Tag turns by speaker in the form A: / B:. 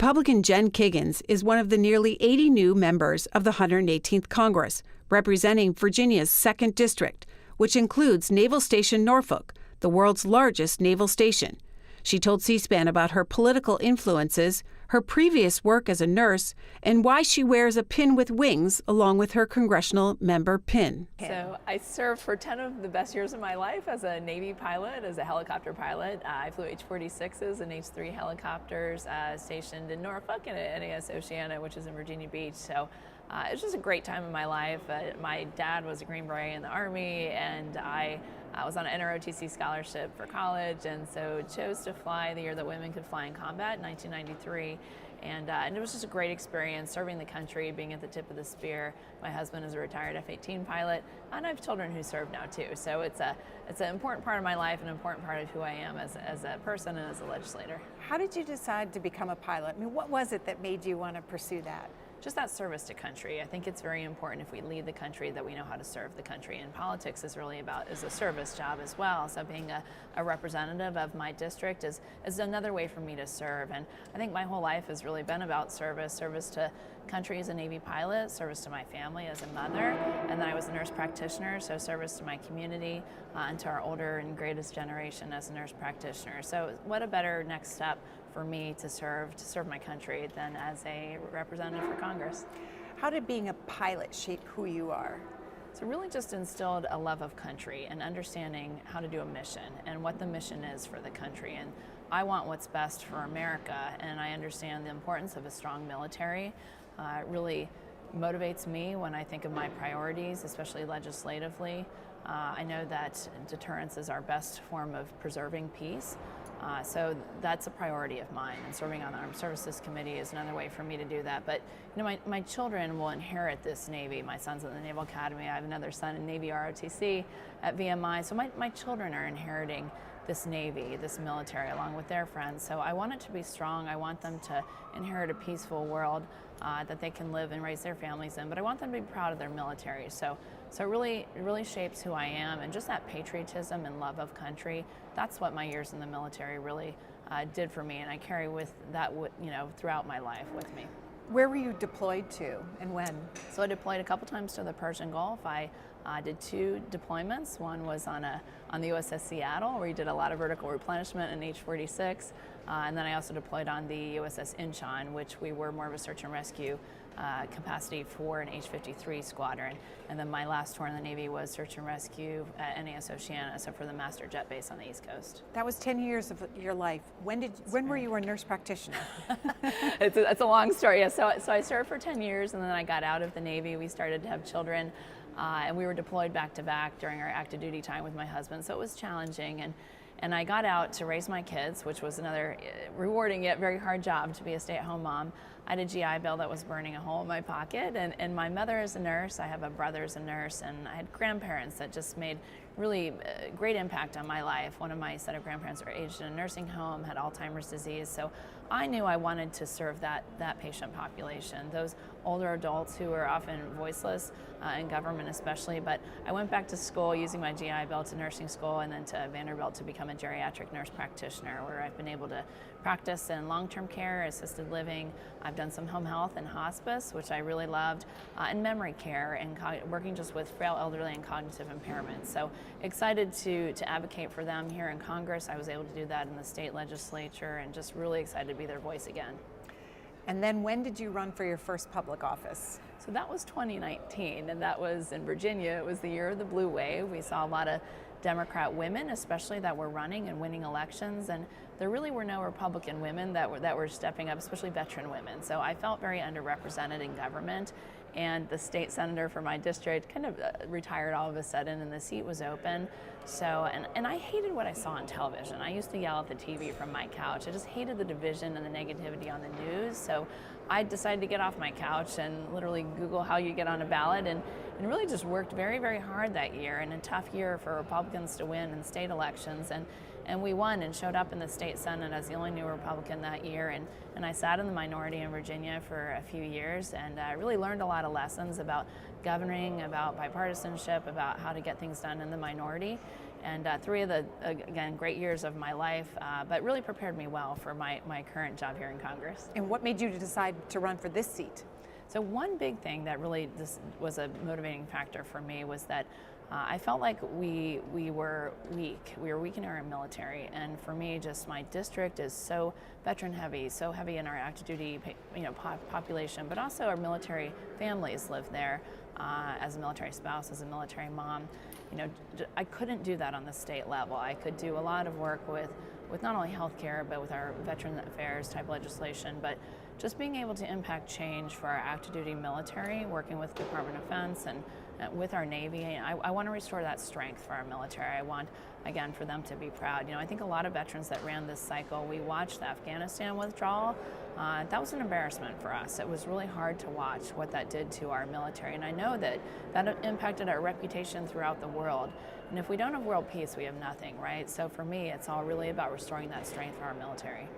A: Republican Jen Kiggans is one of the nearly 80 new members of the 118th Congress, representing Virginia's 2nd District, which includes Naval Station Norfolk, the world's largest naval station. She told C-SPAN about her political influences, her previous work as a nurse, and why she wears a pin with wings along with her congressional member pin.
B: So I served for 10 of the best years of my life as a Navy pilot, as a helicopter pilot. I flew H-46s and H-3 helicopters stationed in Norfolk and at NAS Oceana, which is in Virginia Beach. So it was just a great time in my life. My dad was a Green Beret in the Army, and I was on an NROTC scholarship for college, and so chose to fly the year that women could fly in combat in 1993. And it was just a great experience serving the country, being at the tip of the spear. My husband is a retired F-18 pilot, and I have children who serve now too. So it's an important part of my life, an important part of who I am as a person and as a legislator.
C: How did you decide to become a pilot? I mean, what was it that made you want to pursue that?
B: Just that service to country. I think it's very important if we lead the country that we know how to serve the country. And politics is really is a service job as well. So being a representative of my district is another way for me to serve. And I think my whole life has really been about service to country as a Navy pilot, service to my family as a mother, and then I was a nurse practitioner, so service to my community and to our older and greatest generation as a nurse practitioner. So what a better next step for me to serve my country than as a representative for Congress.
C: How did being a pilot shape who you are?
B: So really just instilled a love of country and understanding how to do a mission and what the mission is for the country. And I want what's best for America, and I understand the importance of a strong military. It really motivates me when I think of my priorities, especially legislatively. I know that deterrence is our best form of preserving peace. So that's a priority of mine, and serving on the Armed Services Committee is another way for me to do that. But you know, my children will inherit this Navy. My son's in the Naval Academy. I have another son in Navy ROTC at VMI. So my children are inheriting this Navy, this military, along with their friends. So I want it to be strong. I want them to inherit a peaceful world that they can live and raise their families in. But I want them to be proud of their military. So it really shapes who I am, and just that patriotism and love of country. That's what my years in the military really did for me, and I carry with that, throughout my life with me.
C: Where were you deployed to, and when?
B: So I deployed a couple times to the Persian Gulf. I did 2 deployments. One was on the USS Seattle, where you did a lot of vertical replenishment in H-46, and then I also deployed on the USS Incheon, which we were more of a search and rescue capacity for an H-53 squadron. And then my last tour in the Navy was search and rescue at NAS Oceana, so for the master jet base on the East Coast.
C: That was 10 years of your life. When were you a nurse practitioner?
B: It's a long story. Yeah. So I served for 10 years, and then I got out of the Navy. We started to have children, and we were deployed back to back during our active duty time with my husband. So it was challenging, and I got out to raise my kids, which was another rewarding yet very hard job to be a stay-at-home mom. I had a GI Bill that was burning a hole in my pocket, and my mother is a nurse. I have a brother who's a nurse, and I had grandparents that just made really great impact on my life. One of my set of grandparents were aged in a nursing home, had Alzheimer's disease, so I knew I wanted to serve that patient population, those older adults who are often voiceless in government especially. But I went back to school using my GI Bill to nursing school, and then to Vanderbilt to become a geriatric nurse practitioner, where I've been able to practice in long-term care, assisted living. I've done some home health and hospice, which I really loved, and memory care, and working just with frail elderly and cognitive impairment. So excited to advocate for them here in Congress. I was able to do that in the state legislature, and just really excited to be their voice again.
C: And then when did you run for your first public office?
B: So that was 2019, and that was in Virginia. It was the year of the blue wave. We saw a lot of Democrat women, especially, that were running and winning elections, and there really were no Republican women that were stepping up, especially veteran women. So I felt very underrepresented in government, and the state senator for my district kind of retired all of a sudden, and the seat was open. So, and I hated what I saw on television. I used to yell at the TV from my couch. I just hated the division and the negativity on the news. So I decided to get off my couch and literally Google how you get on a ballot, and really just worked very, very hard that year, and a tough year for Republicans to win in state elections. And we won and showed up in the state Senate as the only new Republican that year. And I sat in the minority in Virginia for a few years, and I really learned a lot of lessons about governing, about bipartisanship, about how to get things done in the minority. And 3 of the, again, great years of my life, but really prepared me well for my current job here in Congress.
C: And what made you decide to run for this seat?
B: So one big thing that really was a motivating factor for me was that I felt like we were weak. We were weak in our military, and for me, just my district is so veteran heavy, so heavy in our active duty, population, but also our military families live there. As a military spouse, as a military mom, I couldn't do that on the state level. I could do a lot of work with not only healthcare, but with our veteran affairs type legislation, but just being able to impact change for our active duty military, working with Department of Defense and with our Navy. I want to restore that strength for our military. I want, again, for them to be proud. I think a lot of veterans that ran this cycle, we watched the Afghanistan withdrawal. That was an embarrassment for us. It was really hard to watch what that did to our military. And I know that impacted our reputation throughout the world. And if we don't have world peace, we have nothing, right? So for me, it's all really about restoring that strength for our military.